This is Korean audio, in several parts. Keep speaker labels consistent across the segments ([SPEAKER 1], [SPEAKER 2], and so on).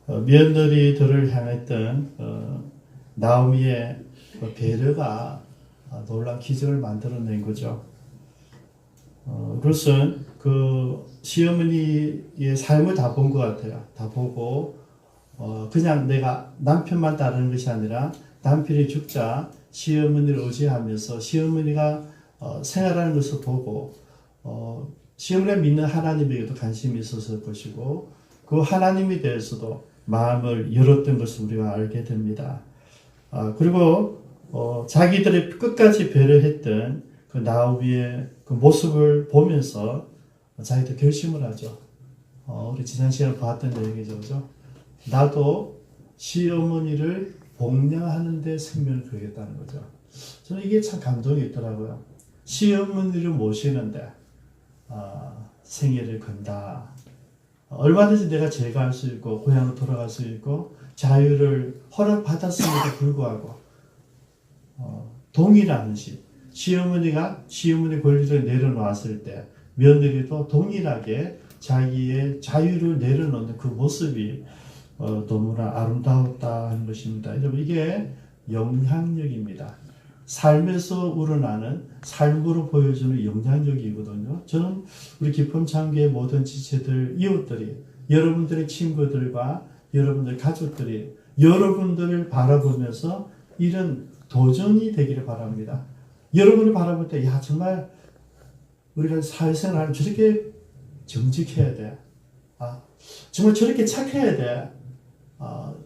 [SPEAKER 1] 며느리들을 향했던 나오미의 배려가 놀라운 기적을 만들어낸 거죠. 그것은 그 시어머니의 삶을 다 본 것 같아요. 다 보고 그냥 내가 남편만 따르는 것이 아니라 남편이 죽자 시어머니를 의지하면서 시어머니가 생활하는 것을 보고 시어머니가 믿는 하나님에게도 관심이 있었을 것이고 그 하나님에 대해서도 마음을 열었던 것을 우리가 알게 됩니다. 그리고 자기들이 끝까지 배려했던 그 나오미의 그 모습을 보면서 자기도 결심을 하죠. 우리 지난 시간에 봤던 얘기죠, 그죠? 나도 시어머니를 복양하는 데 생명을 걸겠다는 거죠. 저는 이게 참 감동이 있더라고요. 시어머니를 모시는데 생애를 건다. 얼마든지 내가 제거할 수 있고 고향으로 돌아갈 수 있고 자유를 허락받았음에도 불구하고 동일한 식 시어머니가 시어머니 권리를 내려놓았을 때 며느리도 동일하게 자기의 자유를 내려놓는 그 모습이 너무나 아름다웠다 하는 것입니다. 여러분 이게 영향력입니다. 삶에서 우러나는 삶으로 보여주는 영향력이거든요. 저는 우리 기쁨 창교의 모든 지체들, 이웃들이, 여러분들의 친구들과 여러분들 가족들이 여러분들을 바라보면서 이런 도전이 되기를 바랍니다. 여러분을 바라볼 때, 야, 정말 우리가 사회생활을 저렇게 정직해야 돼. 정말 저렇게 착해야 돼.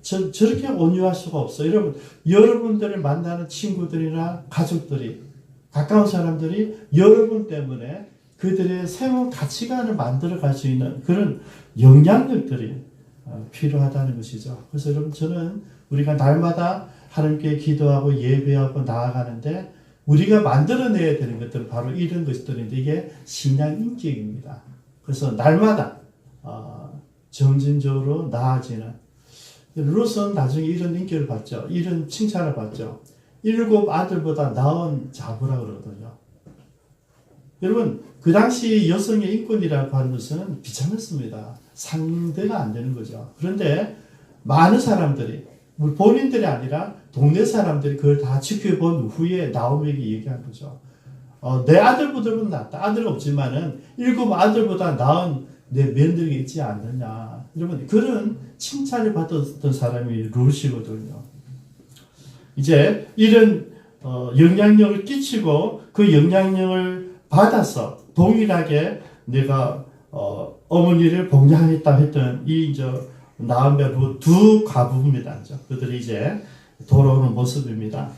[SPEAKER 1] 저렇게 온유할 수가 없어. 여러분들을 만나는 친구들이나 가족들이, 가까운 사람들이 여러분 때문에 그들의 새로운 가치관을 만들어 갈 수 있는 그런 영향력들이 필요하다는 것이죠. 그래서 여러분, 저는 우리가 날마다 하나님께 기도하고 예배하고 나아가는데 우리가 만들어내야 되는 것들은 바로 이런 것들인데 이게 신앙 인격입니다. 그래서 날마다 점진적으로 나아지는 룻은 나중에 이런 인격을 받죠. 이런 칭찬을 받죠. 7 아들보다 나은 자부라 그러거든요. 여러분 그 당시 여성의 인권이라고 하는 것은 비참했습니다. 상대가 안 되는 거죠. 그런데 많은 사람들이 본인들이 아니라 동네 사람들이 그걸 다 지켜본 후에 나오미에게 얘기한 거죠. 내 아들보다는 낫다. 아들 없지만은 7 아들보다 나은 내 며느리가 있지 않느냐. 여러분 그런 칭찬을 받았던 사람이 룻이거든요. 이제 이런 영향력을 끼치고 그 영향력을 받아서 동일하게 내가 어머니를 복양했다 했던 이 나오미와 룻 두 가부입니다. 그들이 이제 돌아오는 모습입니다.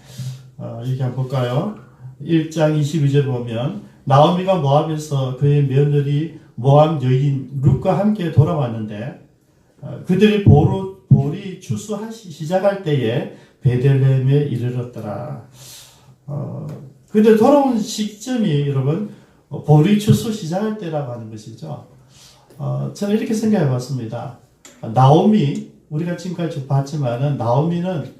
[SPEAKER 1] 여기 한번 볼까요? 1장 22절 보면 나오미가 모압에서 그의 며느리 모압 여인 룻과 함께 돌아왔는데 그들이 보리 추수하기 시작할 때에 베들레헴에 이르렀더라. 그들 돌아온 시점이 여러분 보리 추수 시작할 때라고 하는 것이죠. 저는 이렇게 생각해 봤습니다. 나오미 우리가 지금까지 봤지만은 나오미는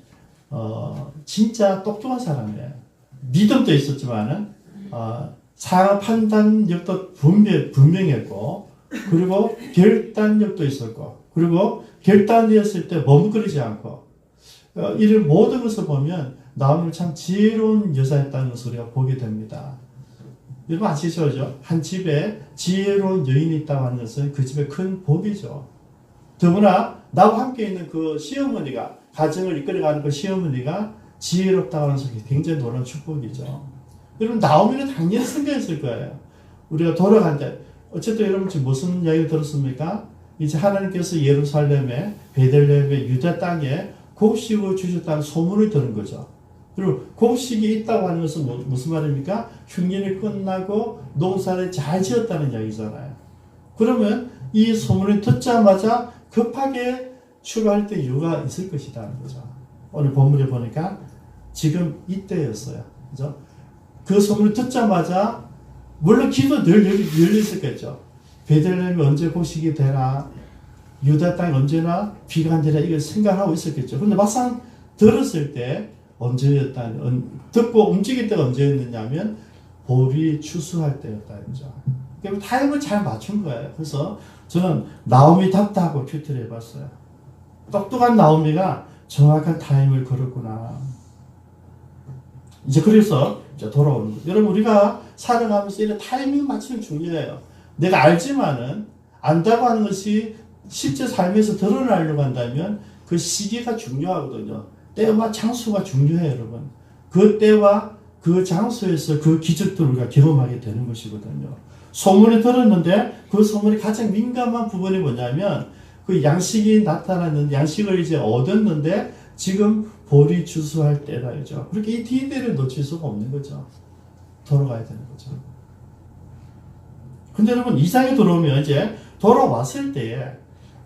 [SPEAKER 1] 진짜 똑똑한 사람이에요. 믿음도 있었지만은 상황 판단력도 분명했고 그리고 결단력도 있었고 그리고 결단되었을 때 머뭇거리지 않고 이런 모든 것을 보면 나오미는 참 지혜로운 여자였다는 것을 우리가 보게 됩니다. 여러분 아시죠? 한 집에 지혜로운 여인이 있다고 하는 것은 그 집의 큰 복이죠. 더구나 나와 함께 있는 그 시어머니가 가정을 이끌어가는 그 시어머니가 지혜롭다고 하는 것이 굉장히 놀라운 축복이죠. 여러분 나오미는 당연히 생각했을 거예요. 우리가 돌아간데 어쨌든 여러분 지금 무슨 이야기를 들었습니까? 이제 하나님께서 예루살렘에 베들레헴의 유다 땅에 곡식을 주셨다는 소문을 들은 거죠. 그리고 곡식이 있다고 하는 것은 무슨 말입니까? 흉년이 끝나고 농사를 잘 지었다는 이야기잖아요. 그러면 이 소문을 듣자마자 급하게 출발할 때 이유가 있을 것이라는 거죠. 오늘 본문에 보니까 지금 이때였어요. 그죠? 그 소문을 듣자마자 물론 기도 늘 열려 있었겠죠. 베들레헴이 언제 곡식이 되나 유다 땅이 언제나 비가 안 되나 이걸 생각하고 있었겠죠. 그런데 막상 들었을 때 언제였다 듣고 움직일 때가 언제였느냐면 보리 추수할 때였다는 거죠. 그러니까 타임을 잘 맞춘 거예요. 그래서 저는 나오미답다 하고 큐티를 해봤어요. 똑똑한 나오미가 정확한 타임을 걸었구나. 이제 그래서 이제 돌아오는 거예요. 여러분 우리가 살아가면서 이런 타이밍 맞추는 중요해요. 내가 알지만은 안다고 하는 것이 실제 삶에서 드러나려고 한다면 그 시기가 중요하거든요. 때와 장소가 중요해요, 여러분. 그 때와 그 장소에서 그 기적들을 우리가 경험하게 되는 것이거든요. 소문이 들었는데 그 소문이 가장 민감한 부분이 뭐냐면 그 양식이 나타났는데 양식을 이제 얻었는데 지금 볼이 주수할 때다 이죠. 그렇게 이 디테일을 놓칠 수가 없는 거죠. 돌아가야 되는 거죠. 근데 여러분 이상이 들어오면 이제 돌아왔을 때에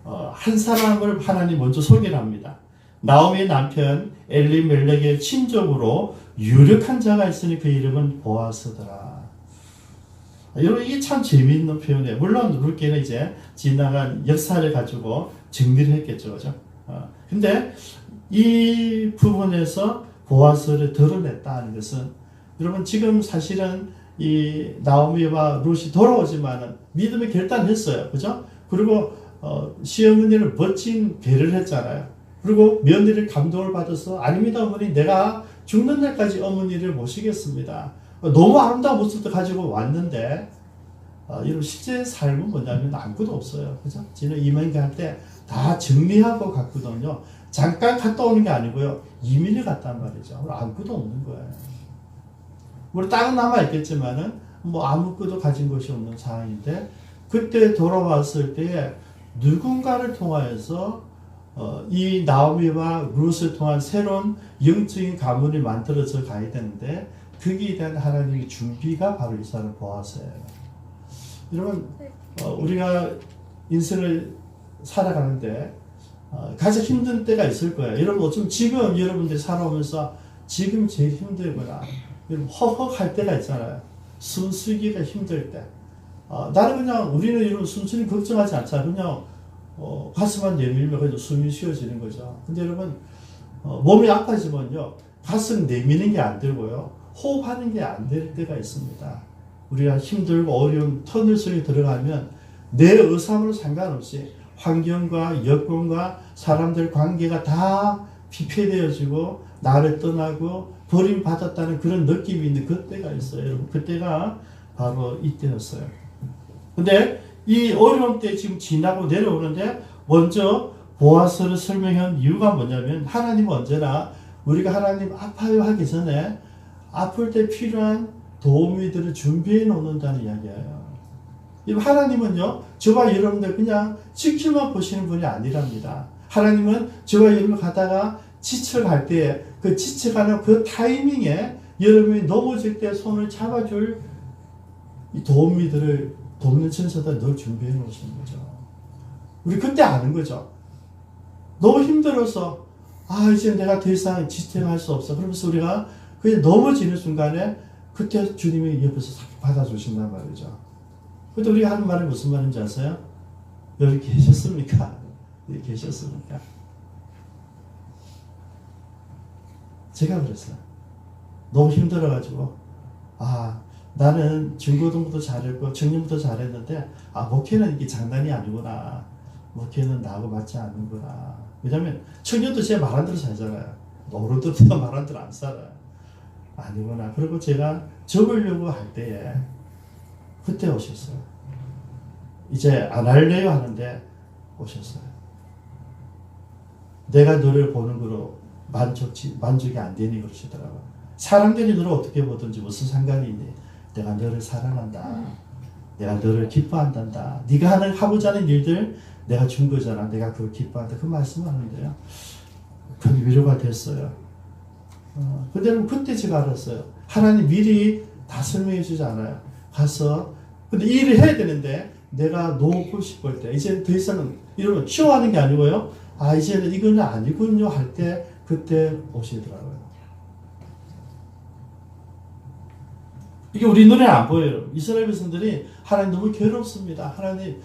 [SPEAKER 1] 한 사람을 하나님 먼저 소개를 합니다. 나오미의 남편 엘리멜렉의 친족으로 유력한 자가 있으니 그 이름은 보아스더라. 여러분 이게 참 재미있는 표현이에요. 물론 룻기는 이제 지나간 역사를 가지고 정리를 했겠죠, 그죠? 근데 이 부분에서 보아스를 드러냈다는 것은 여러분 지금 사실은 이 나오미와 룻이 돌아오지만은 믿음의 결단했어요, 그죠? 그리고 시어머니를 멋진 배를 했잖아요. 그리고 며느리를 감동을 받아서 아닙니다 어머니 내가 죽는 날까지 어머니를 모시겠습니다. 너무 아름다운 모습도 가지고 왔는데 여러분 실제 삶은 뭐냐면 아무것도 없어요. 그죠? 지는 이민 갈 때 다 정리하고 갔거든요. 잠깐 갔다 오는 게 아니고요. 이민을 갔단 말이죠. 아무것도 없는 거예요. 물론 땅은 남아있겠지만은 뭐 아무것도 가진 것이 없는 상황인데 그때 돌아왔을 때에 누군가를 통하여서 이 나오미와 룻을 통한 새로운 영적인 가문이 만들어져 가야 되는데 거기에 대한 하나님의 준비가 바로 이 사람 보아서예요. 여러분 우리가 인생을 살아가는데 가장 힘든 때가 있을 거예요. 여러분 좀 지금 여러분들이 살아오면서 지금 제일 힘들거나 허허할 때가 있잖아요. 숨쉬기가 힘들 때 나는 그냥 우리는 이런 숨쉬기 걱정하지 않잖아요. 그냥 가슴만 내밀면 그래도 숨이 쉬어지는 거죠. 근데 여러분 몸이 아파지면요 가슴 내미는 게 안 되고요 호흡하는 게 안 될 때가 있습니다. 우리가 힘들고 어려운 터널 속에 들어가면 내 의사로 상관없이 환경과 여건과 사람들 관계가 다 피폐되어지고 나를 떠나고 버림받았다는 그런 느낌이 있는 그때가 있어요. 여러분 그때가 바로 이때였어요. 근데 이 어려움 때 지금 지나고 내려오는데 먼저 보아스를 설명한 이유가 뭐냐면 하나님은 언제나 우리가 하나님 아파요 하기 전에 아플 때 필요한 도우미들을 준비해 놓는다는 이야기예요. 하나님은요 저와 여러분들 그냥 지켜만 보시는 분이 아니랍니다. 하나님은 저와 여러분 가다가 지쳐갈 때 그 지쳐가는 그 타이밍에 여러분이 넘어질 때 손을 잡아줄 이 도우미들을 돕는 천사들 늘 준비해 놓으시는 거죠. 우리 그때 아는 거죠. 너무 힘들어서 이제 내가 더 이상 지탱할 수 없어. 그러면서 우리가 그냥 넘어지는 순간에 그때 주님이 옆에서 받아주신단 말이죠. 근데 우리가 하는 말이 무슨 말인지 아세요? 여기 계셨습니까? 여기 계셨습니까? 제가 그랬어요. 너무 힘들어가지고 나는 중고등부도 잘했고 청년부도 잘했는데 목회는 이게 장난이 아니구나. 목회는 나하고 맞지 않는구나. 왜냐면 청년도 제 말 한 대로 살잖아요. 어른들도 말 한 대로 안 살아요. 아니구나. 그리고 제가 접으려고 할 때에 그때 오셨어요. 이제 안 할래요 하는데 오셨어요. 내가 너를 보는 거로 만족이 안 되니 그러시더라고요. 사람들이 너를 어떻게 보든지 무슨 상관이 있니? 내가 너를 사랑한다. 내가 너를 기뻐한단다. 네가 하고자 하는 일들 내가 준 거잖아. 내가 그걸 기뻐한다. 그 말씀하는데요. 그게 위로가 됐어요. 근데 그때 제가 알았어요. 하나님 미리 다 설명해 주지 않아요. 가서 근데 이 일을 해야 되는데 내가 놓고 싶을 때 이제 더 이상은 이러면 치워하는 게 아니고요. 이제는 이거는 아니군요 할 때 그때 오시더라고요. 이게 우리 눈에 안 보여요. 이스라엘 백성들이 하나님 너무 괴롭습니다. 하나님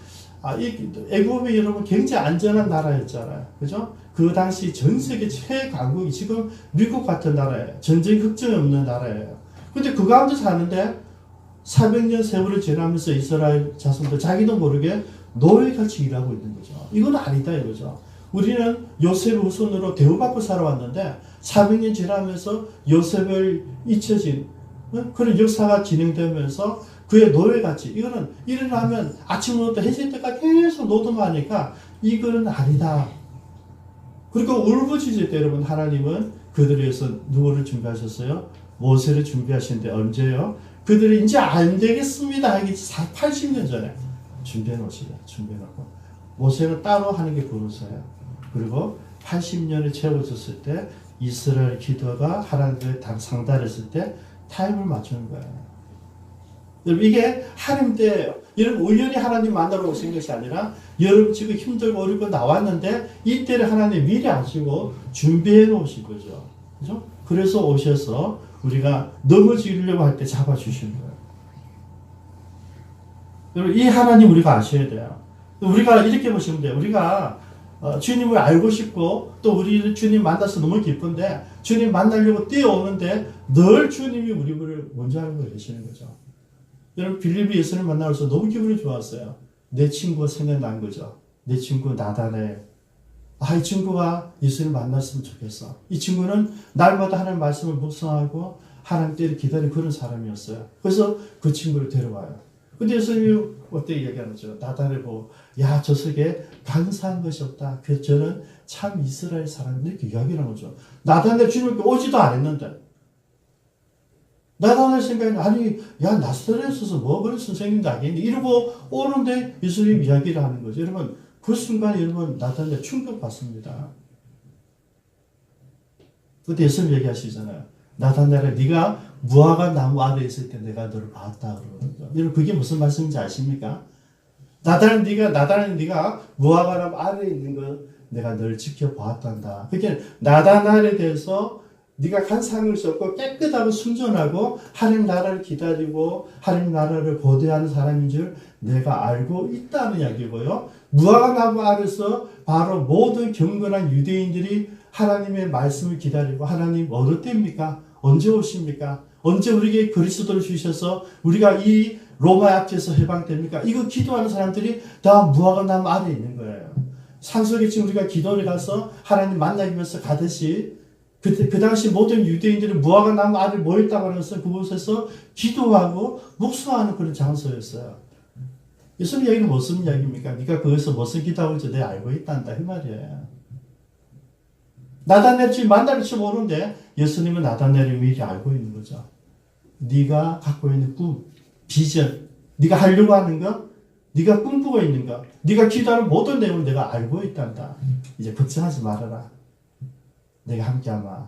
[SPEAKER 1] 애굽이 여러분 굉장히 안전한 나라였잖아요. 그죠? 그 당시 전 세계 최강국이 지금 미국 같은 나라예요. 전쟁 걱정이 없는 나라예요. 근데 그 가운데 사는데 400년 세월을 지나면서 이스라엘 자손들 자기도 모르게 노예같이 일하고 있는 거죠. 이건 아니다 이거죠. 우리는 요셉 후손으로 대우받고 살아왔는데 400년 지나면서 요셉을 잊혀진 그런 역사가 진행되면서 그의 노예같이 이거는 일어나면 아침부터 해질 때까지 계속 노동하니까 이거는 아니다. 그리고 울부짖을 때 여러분 하나님은 그들을 위해서 누구를 준비하셨어요? 모세를 준비하시는데 언제요? 그들이 이제 안 되겠습니다 하기 80년 전에 준비해 놓으시죠. 준비해 놓고 모세는 따로 하는 게 부르서요. 그리고 80년이 채워졌을 때 이스라엘 기도가 하나님께 상달했을 때 타임을 맞추는 거예요. 여러분 이게 하나님 때예요. 여러분 우연히 하나님 만나러 오신 것이 아니라 여러분 지금 힘들고 어렵고 나왔는데 이때를 하나님 미리 아시고 준비해 놓으신 거죠. 그죠? 그래서 오셔서 우리가 넘어지려고 할 때 잡아주시는 거예요. 여러분 이 하나님 우리가 아셔야 돼요. 우리가 이렇게 보시면 돼요. 우리가 주님을 알고 싶고 또 우리 주님 만나서 너무 기쁜데 주님 만나려고 뛰어오는데 늘 주님이 우리를 먼저 알고 계시는 거죠. 여러분 빌립이 예수를 만나서 너무 기분이 좋았어요. 내 친구가 생각난 거죠. 내 친구 나다네. 이 친구가 예수를 만났으면 좋겠어. 이 친구는 날마다 하나님 말씀을 묵상하고 하나님 때를 기다리는 그런 사람이었어요. 그래서 그 친구를 데려와요. 근데 예수님이 어떻게 얘기하죠? 나다를 보고 야 저 속에 간사한 것이 없다. 그 저는 참 이스라엘 사람 이렇게 이야기를 하는 거죠. 나다네 주님께 오지도 않았는데 나다네 생각에 아니 야 나사렛에서 뭐 그런 선생님도 아니니 이러고 오는데 예수님 이야기를 하는 거죠. 여러분 그 순간 여러분 나다네 충격받습니다. 그때 예수님 얘기하시잖아요. 나다네라 네가 무화과 나무 아래에 있을 때 내가 너를 봤다 그러는 거예요. 여러분 그게 무슨 말씀인지 아십니까? 나다는 네가 무화과 나무 아래에 있는 거 내가 널 지켜보았단다. 그게 나다나에 대해서 네가 간사한 것이 없고 깨끗하고 순전하고 하나님 나라를 기다리고 하나님 나라를 고대하는 사람인 줄 내가 알고 있다는 이야기고요. 무화과 나무 아래서 바로 모든 경건한 유대인들이 하나님의 말씀을 기다리고 하나님 어느 때입니까? 언제 오십니까? 언제 우리에게 그리스도를 주셔서 우리가 이 로마 앞에서 해방됩니까? 이거 기도하는 사람들이 다 무화과 나무 아래에 있는 거예요. 산속에 지금 우리가 기도를 가서 하나님 만나기 위해서 가듯이 그 당시 모든 유대인들이 무화과 나무 아래에 모였다고 해서 그곳에서 기도하고 묵상하는 그런 장소였어요. 예수님 이야기는 무슨 이야기입니까? 네가 거기서 무슨 기도하고 있는지 내가 알고 있단다 이 말이에요. 나다넬 지금 만날지 모르는데 예수님은 나다넬을 미리 알고 있는 거죠. 네가 갖고 있는 꿈, 비전, 네가 하려고 하는 거, 네가 꿈꾸고 있는 거, 네가 기도하는 모든 내용을 내가 알고 있단다. 이제 걱정하지 말아라. 내가 함께하마.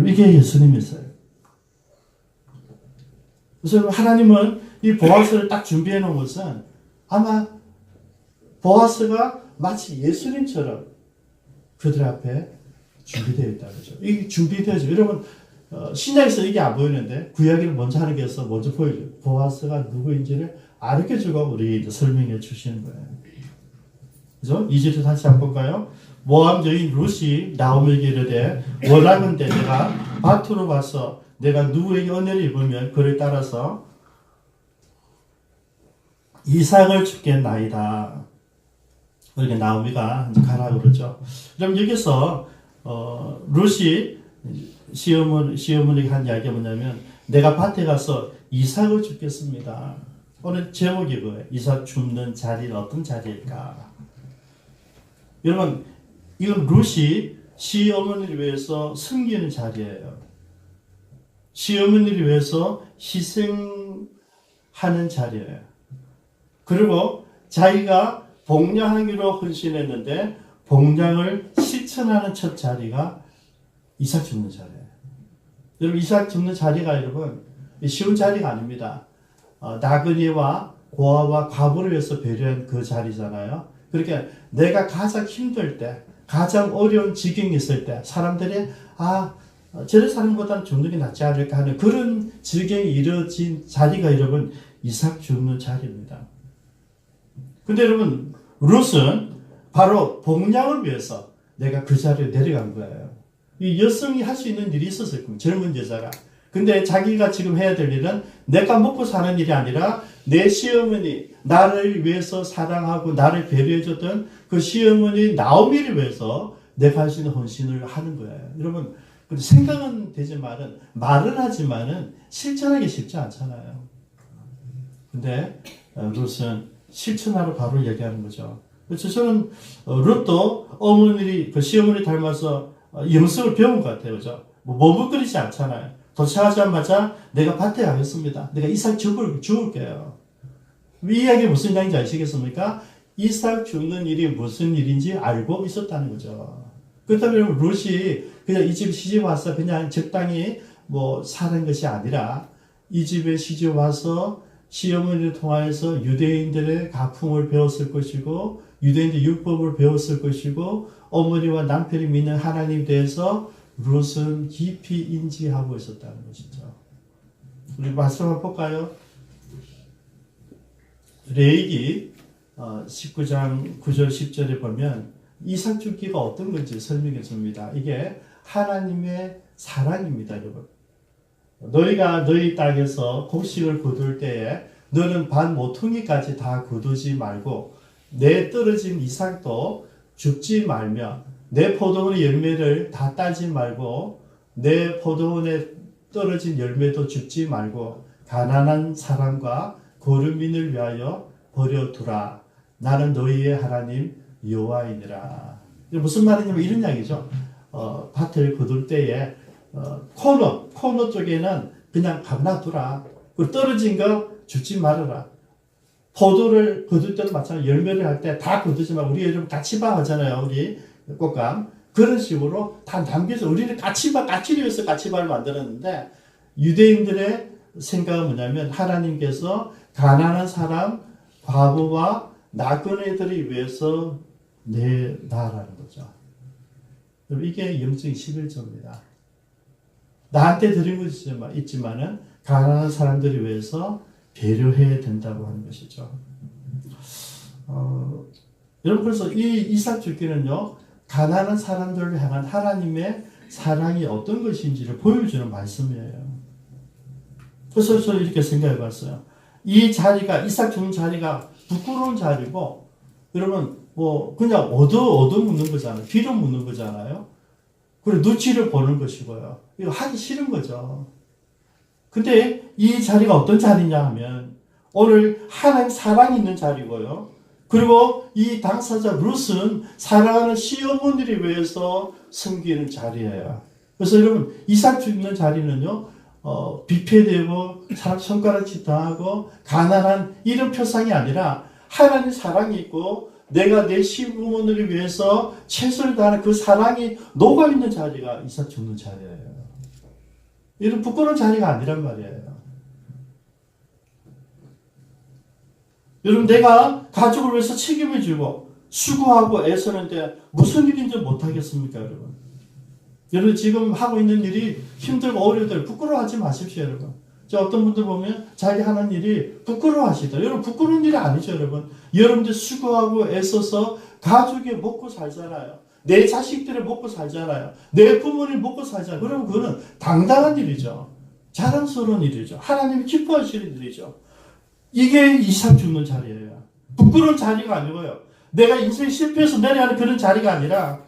[SPEAKER 1] 이게 예수님이세요. 그래서 하나님은 이 보아스를 딱 준비해 놓은 것은 아마 보아스가 마치 예수님처럼 그들 앞에 준비되어 있다는 거죠. 이게 준비되어져. 여러분 신약에서 이게 안 보이는데 구약에는 먼저 하는 게 있어 먼저 보여줘요. 보아스가 누구인지를 가르쳐주고 우리 설명해 주시는 거예요. 그죠? 2절을 다시 한번 볼까요? 모압 여인 룻이 나오미에게 이르되 원하건대 내가 밭으로 가서 내가 누구에게 은혜를 입으면 그를 따라서 이삭을 주겠나이다. 그렇게 나오미가 이제 가라 그러죠. 그럼 여기서 룻이 시어머니에게 한 이야기가 뭐냐면 내가 밭에 가서 이삭을 주겠습니다. 오늘 제목이 뭐예요? 이삭 줍는 자리는 어떤 자리일까? 여러분 이건 룻이 시어머니를 위해서 섬기는 자리예요. 시어머니를 위해서 희생하는 자리예요. 그리고 자기가 복량하기로 헌신했는데 복량을 실천하는 첫 자리가 이삭 줍는 자리예요. 여러분 이삭 줍는 자리가 여러분 쉬운 자리가 아닙니다. 나그네와 고아와 과부를 위해서 배려한 그 자리잖아요. 그러니까 내가 가장 힘들 때 가장 어려운 지경이 있을 때 사람들이 저런 사람보다는 줍는 게 낫지 않을까 하는 그런 지경이 이루어진 자리가 여러분 이삭 줍는 자리입니다. 근데 여러분 룻은 바로 복량을 위해서 내가 그 자리에 내려간 거예요. 이 여성이 할 수 있는 일이 있었을 겁니다. 젊은 여자가. 근데 자기가 지금 해야 될 일은 내가 먹고 사는 일이 아니라 내 시어머니, 나를 위해서 사랑하고 나를 배려해줬던 그 시어머니 나오미를 위해서 내가 할 수 있는 헌신을 하는 거예요. 여러분, 근데 생각은 되지만은, 말은 하지만은 실천하기 쉽지 않잖아요. 근데 룻은 실천하러 바로 얘기하는 거죠. 그래서 저는 룻도 어머니, 그 시어머니 닮아서 영성을 배운 것 같아요. 그죠? 뭐 머뭇거리지 않잖아요. 도착하자마자 내가 밭에 가겠습니다. 내가 이삭 죽을게요. 이 이야기 무슨 이야기인지 아시겠습니까? 이삭 죽는 일이 무슨 일인지 알고 있었다는 거죠. 그렇다면 룻이 그냥 이 집 시집 와서 그냥 적당히 뭐 사는 것이 아니라 이 집에 시집 와서 시어머니를 통하여서 유대인들의 가풍을 배웠을 것이고 유대인들 율법을 배웠을 것이고 어머니와 남편이 믿는 하나님에 대해서 룻은 깊이 인지하고 있었다는 것이죠. 우리 말씀 한번 볼까요? 레위기 19장 9절 10절에 보면 이삭 죽기가 어떤 건지 설명해 줍니다. 이게 하나님의 사랑입니다, 여러분. 너희가 너희 땅에서 곡식을 거둘 때에 너는 반 모퉁이까지 다 거두지 말고 내 떨어진 이삭도 줍지 말며 내 포도원의 열매를 다 따지 말고 내 포도원에 떨어진 열매도 줍지 말고 가난한 사람과 거류민을 위하여 버려두라. 나는 너희의 하나님 여호와이니라. 무슨 말이냐면 이런 이야기죠. 밭을 거둘 때에 코너 쪽에는 그냥 놔두라. 그 떨어진 거 줍지 말아라. 포도를 거둘 때도 마찬가지 열매를 할 때 다 거두지 말고 우리 요즘 까치바 하잖아요. 우리 꽃감. 그런 식으로 다 남겨서 우리는 까치를 위해서 까치바를 만들었는데 유대인들의 생각은 뭐냐면 하나님께서 가난한 사람, 과부와 낙원애들을 위해서 내놔라는 거죠. 이게 영적인 11조입니다. 나한테 드린 것이 있지만은 가난한 사람들을 위해서 배려해야 된다고 하는 것이죠. 여러분 그래서 이 이삭 죽기는요 가난한 사람들을 향한 하나님의 사랑이 어떤 것인지를 보여주는 말씀이에요. 그래서 저는 이렇게 생각해 봤어요. 이 자리가 이삭 죽는 자리가 부끄러운 자리고 여러분 뭐 그냥 얻어 묻는 거잖아요. 비료 묻는 거잖아요. 그리고 눈치를 보는 것이고요. 이거 하기 싫은 거죠. 근데 이 자리가 어떤 자리냐 하면 오늘 하나님 사랑이 있는 자리고요. 그리고 이 당사자 룻은 사랑하는 시어머니를 위해서 섬기는 자리예요. 그래서 여러분 이삭 죽는 자리는요. 비패되고 사람 손가락질 당하고 가난한 이런 표상이 아니라 하나님 사랑이 있고 내가 내 시부모님을 위해서 최선을 다하는 그 사랑이 녹아있는 자리가 이삭 죽는 자리예요. 이런 부끄러운 자리가 아니란 말이에요. 여러분 내가 가족을 위해서 책임을 지고 수고하고 애쓰는데 무슨 일인지 못하겠습니까 여러분? 여러분 지금 하고 있는 일이 힘들고 어려울 부끄러워하지 마십시오 여러분. 어떤 분들 보면 자기 하는 일이 부끄러워하시다. 여러분 부끄러운 일이 아니죠 여러분. 여러분들 수고하고 애써서 가족이 먹고 살잖아요. 내 자식들이 먹고 살잖아요. 내 부모님 먹고 살잖아요. 그러면 그거는 당당한 일이죠. 자랑스러운 일이죠. 하나님이 기뻐하시는 일이죠. 이게 이삭 죽는 자리예요. 부끄러운 자리가 아니고요. 내가 인생 실패해서 내려가는 그런 자리가 아니라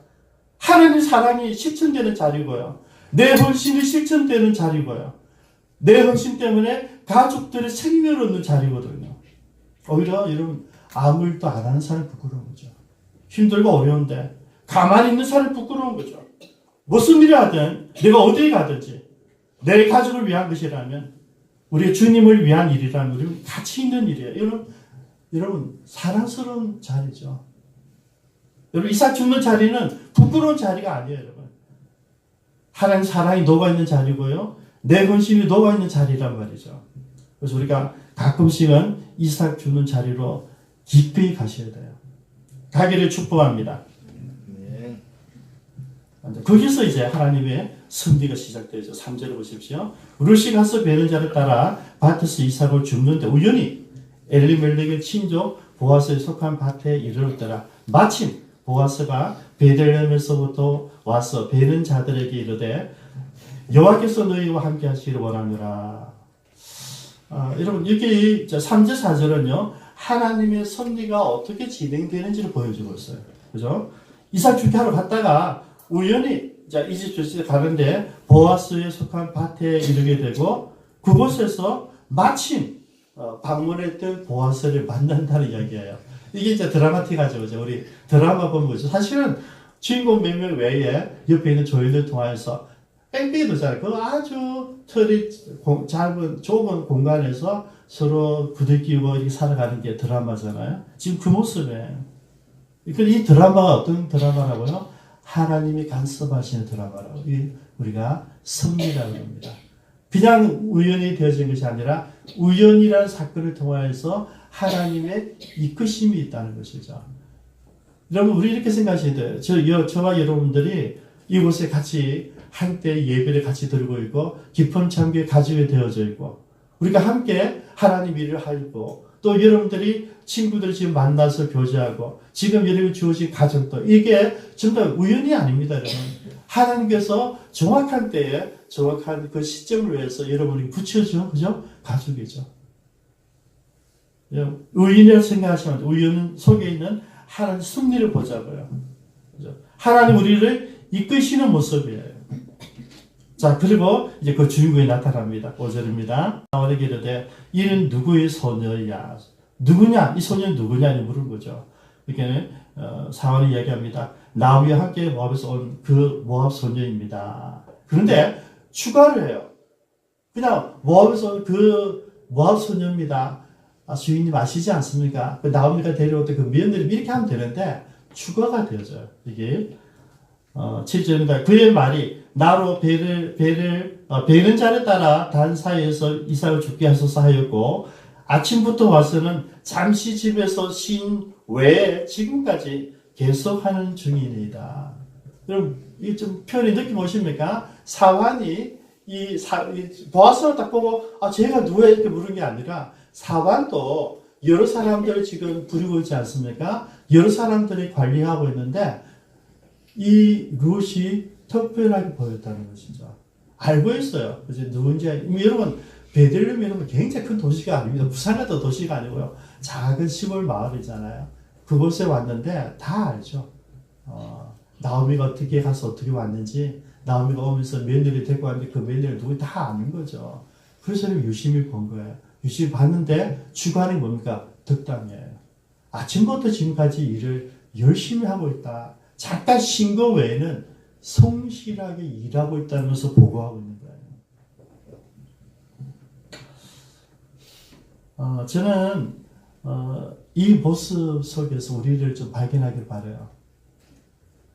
[SPEAKER 1] 하나님의 사랑이 실천되는 자리고요. 내 헌신이 실천되는 자리고요. 내 헌신 때문에 가족들의 생명을 얻는 자리거든요. 오히려 여러분 아무 일도 안 하는 사람이 부끄러운 거죠. 힘들고 어려운데 가만히 있는 사람이 부끄러운 거죠. 무슨 일을 하든 내가 어디에 가든지 내 가족을 위한 것이라면 우리의 주님을 위한 일이라면 우리는 가치 있는 일이에요. 여러분 사랑스러운 자리죠. 여러분 이삭 죽는 자리는 부끄러운 자리가 아니에요. 여러분 하나님 사랑이 녹아있는 자리고요. 내 헌신이 녹아있는 자리란 말이죠. 그래서 우리가 가끔씩은 이삭 죽는 자리로 깊이 가셔야 돼요. 가기를 축복합니다. 거기서 이제 하나님의 승리가 시작되죠. 3절을 보십시오. 룻이 가서 베는 자를 따라 밭에서 이삭을 줍는데 우연히 엘리멜렉의 친족 보아스에 속한 밭에 이르렀더라. 마침 보아스가 베들레헴에서부터 와서 베는 자들에게 이르되 여호와께서 너희와 함께 하시기를 원하노라. 여러분 이렇게 3절 4절은요 하나님의 섭리가 어떻게 진행되는지를 보여주고 있어요. 그죠? 이삭 축제하러 갔다가 우연히 이집트 가는데 보아스에 속한 밭에 이르게 되고 그곳에서 마침 방문했던 보아스를 만난다는 이야기예요. 이게 이제 드라마틱하죠. 그죠? 우리 드라마 보면 보죠. 사실은 주인공 몇 명 외에 옆에 있는 조연을 통해서 뺑뺑이 돌잖아요. 그 아주 털이 짧은 좁은 공간에서 서로 부대끼고 이렇게 살아가는 게 드라마잖아요. 지금 그 모습이에요. 이 드라마가 어떤 드라마라고요? 하나님이 간섭하시는 드라마라고 우리가 섭리라고 합니다. 그냥 우연히 되어진 것이 아니라 우연이라는 사건을 통해서 하나님의 이끄심이 있다는 것이죠. 여러분 우리 이렇게 생각하셔야 돼요. 저와 여러분들이 이곳에 같이 한때 예배를 같이 드리고 있고 깊은 참교에 가지게 되어져 있고 우리가 함께 하나님 일을 하고 또 여러분들이 친구들 지금 만나서 교제하고 지금 여러분 주어진 가정도 이게 전부 다 우연이 아닙니다. 여러분. 하나님께서 정확한 때에 정확한 그 시점을 위해서 여러분이 붙여준 그죠? 가족이죠. 우연이라고 생각하시면 우연 속에 있는 하나님 섭리를 보자고요. 그죠? 하나님 우리를 이끄시는 모습이에요. 자, 그리고 이제 그 주인공이 나타납니다. 5절입니다. 나오게 이르되 이는 누구의 소녀야? 누구냐? 이 소녀는 누구냐? 물은 거죠. 이렇게 사원이 얘기합니다. 나무와 함께 모압에서 온 그 모압 소녀입니다. 그런데 추가를 해요. 그냥 모압에서 온 그 모압 소녀입니다. 주인님 아시지 않습니까? 그 나오미가 데려올 때 그 며느리 이렇게 하면 되는데 추가가 되어져요. 이게 7절입니다. 그의 말이 나로 베는 자를 따라 단 사이에서 이삭을 죽게 하소서 하였고 아침부터 와서는 잠시 집에서 쉰 외에 지금까지 계속하는 중이니이다. 여러분 이 좀 표현이 느낌 오십니까? 사환이 보아스를 딱 보고 제가 누구예요? 이렇게 물은 게 아니라 사환도 여러 사람들을 지금 부리고 있지 않습니까? 여러 사람들이 관리하고 있는데 이 룻이 특별하게 보였다는 것이죠. 알고 있어요. 그래서 누군지. 여러분, 베들레헴 여러분 굉장히 큰 도시가 아닙니다. 부산 같은 도시가 아니고요. 작은 시골 마을이잖아요. 그곳에 왔는데 다 알죠. 나오미가 어떻게 가서 어떻게 왔는지, 나오미가 오면서 며느리 데리고 왔는데 그 며느리 누구 다 아는 거죠. 그래서 유심히 본 거예요. 유심히 봤는데 주관이 뭡니까? 득담이에요. 아침부터 지금까지 일을 열심히 하고 있다. 잠깐 쉰 거 외에는 성실하게 일하고 있다는 것을 보고하고 있는 거예요. 저는 이 모습 속에서 우리를 좀 발견하길 바라요.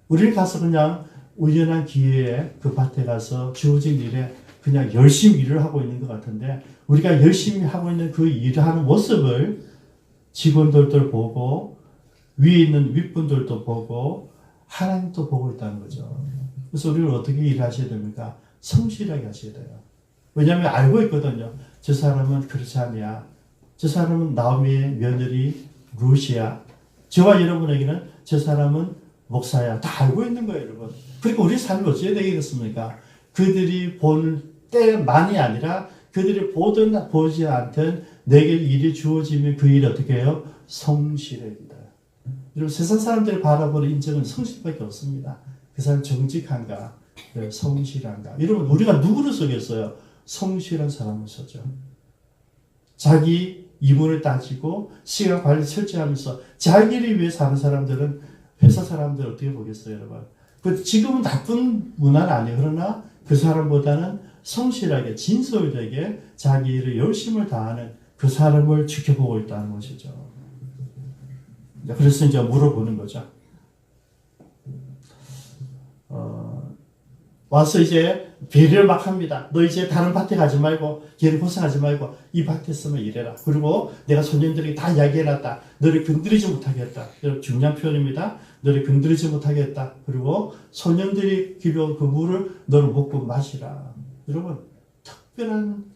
[SPEAKER 1] 우리를 가서 그냥 우연한 기회에 그 밭에 가서 주어진 일에 그냥 열심히 일을 하고 있는 것 같은데 우리가 열심히 하고 있는 그 일을 하는 모습을 직원들도 보고 위에 있는 윗분들도 보고 하나님도 보고 있다는 거죠. 그래서 우리는 어떻게 일하셔야 됩니까? 성실하게 하셔야 돼요. 왜냐하면 알고 있거든요. 저 사람은 그렇지 않냐. 저 사람은 나오미의 며느리 룻이야. 저와 여러분에게는 저 사람은 목사야. 다 알고 있는 거예요, 여러분. 그러니까 우리 삶이 어찌해야 되겠습니까? 그들이 볼 때만이 아니라 그들이 보든 보지 않든 내게 일이 주어지면 그 일이 어떻게 해요? 성실합니다. 여러분 세상 사람들이 바라보는 인정은 성실밖에 없습니다. 그 사람 정직한가? 성실한가? 여러분 우리가 누구를 속였어요? 성실한 사람을 속죠. 자기 이문을 따지고 시간 관리 철저하면서 자기를 위해 사는 사람들은 회사 사람들 어떻게 보겠어요, 여러분? 지금은 나쁜 문화는 아니에요. 그러나 그 사람보다는 성실하게 진솔되게 자기 일을 열심을 다하는 그 사람을 지켜보고 있다는 것이죠. 그래서 이제 물어보는 거죠. 와서 이제 배려를 막 합니다. 너 이제 다른 밭에 가지 말고 걔를 고생하지 말고 이 밭에서만 일해라. 그리고 내가 손님들에게 다 이야기해놨다. 너를 건드리지 못하겠다. 중요한 표현입니다. 너를 건드리지 못하겠다. 그리고 손님들이 기려온 그 물을 너를 먹고 마시라. 여러분 특별한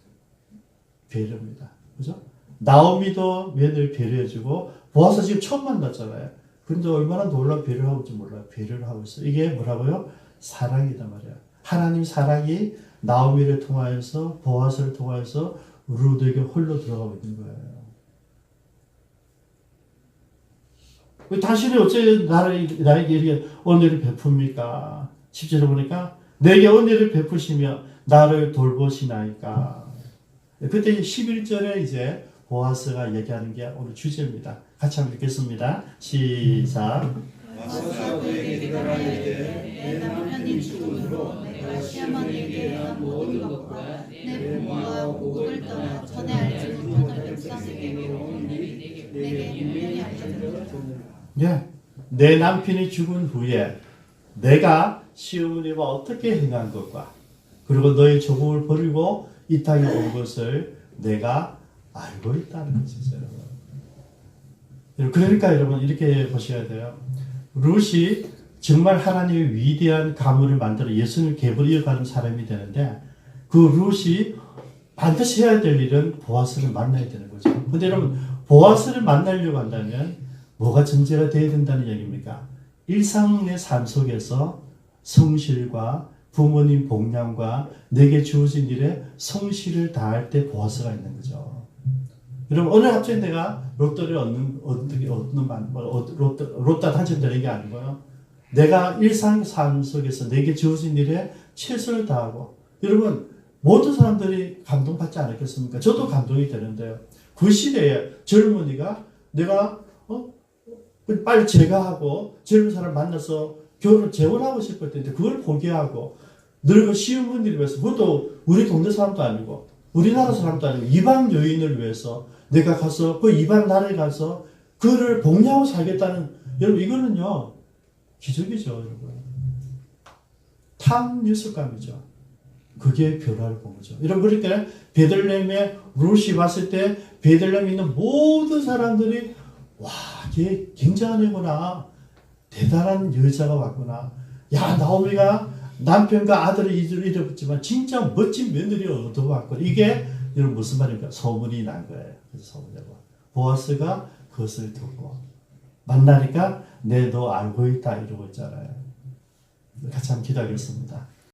[SPEAKER 1] 배려입니다. 그죠? 나오미도 며느리 배려해주고 보아서 지금 처음 만났잖아요. 근데 얼마나 놀라운 배려를 하고 있는지 몰라요. 배려를 하고 있어요. 이게 뭐라고요? 사랑이다 말이야. 하나님 사랑이 나오미를 통하여서 보아스를 통하여서 룻에게 홀로 들어가고 있는 거예요. 왜 당신이 어째 나에게 이렇게 은혜를 베풉니까? 10절에 보니까 내게 은혜를 베푸시며 나를 돌보시나이까. 그때 11절에 이제 보아스가 얘기하는 게 오늘 주제입니다. 같이 한번 읽겠습니다. 시작.
[SPEAKER 2] 보아스가 그에게 대답하되 내 남편이 죽음으로 내가 시어머니에게 한 모든 것과 내 부모와 고국을 떠나 전에 알지 못하던 백성에게로 오니 내게 분명히 알려주었다.
[SPEAKER 1] 예, 내 남편이 죽은 후에 내가 시어머니와 어떻게 행한 것과 그리고 너의 조국을 버리고 이 땅에 온 것을 내가 알고 있다는 것이죠. 그러니까 여러분 이렇게 보셔야 돼요. 룻이 정말 하나님의 위대한 가문을 만들어 예수님을 계보를 이어가는 사람이 되는데 그 룻이 반드시 해야 될 일은 보아스를 만나야 되는 거죠. 근데 여러분 보아스를 만나려고 한다면 뭐가 전제가 되어야 된다는 얘기입니까? 일상의 삶 속에서 성실과 부모님 복양과 내게 주어진 일에 성실을 다할 때 보아스가 있는 거죠. 여러분 어느 갑자기 내가 로또를 로또 당첨되는 게 아니고요. 내가 일상 삶 속에서 내게 주어진 일에 최선을 다하고 여러분 모든 사람들이 감동받지 않았겠습니까? 저도 감동이 되는데요. 그 시대에 젊은이가 내가 빨리 제가하고 젊은 사람 만나서 재혼하고 싶을 텐데 그걸 포기하고 늙은 시어머니를 위해서 그것도 우리 동네 사람도 아니고 우리나라 사람도 아니고 이방 여인을 위해서 내가 가서 그 이방 나라에 가서 그를 복리하고 살겠다는 여러분 이거는요 기적이죠 여러분. 탐유습감이죠. 그게 변화를 본 거죠. 여러분 그러니까 베들레헴에 룻이 봤을 때 베들레헴에 있는 모든 사람들이 와, 걔 굉장한 애구나. 대단한 여자가 왔구나. 야, 나오미가 남편과 아들을 잃어봤지만 진짜 멋진 며느리를 얻어왔구나. 이게 여러분 무슨 말입니까? 소문이 난 거예요. 그래서 소문이고 보아스가 그것을 듣고 만나니까 내 너 알고 있다 이러고 있잖아요. 같이 한번 기도하겠습니다.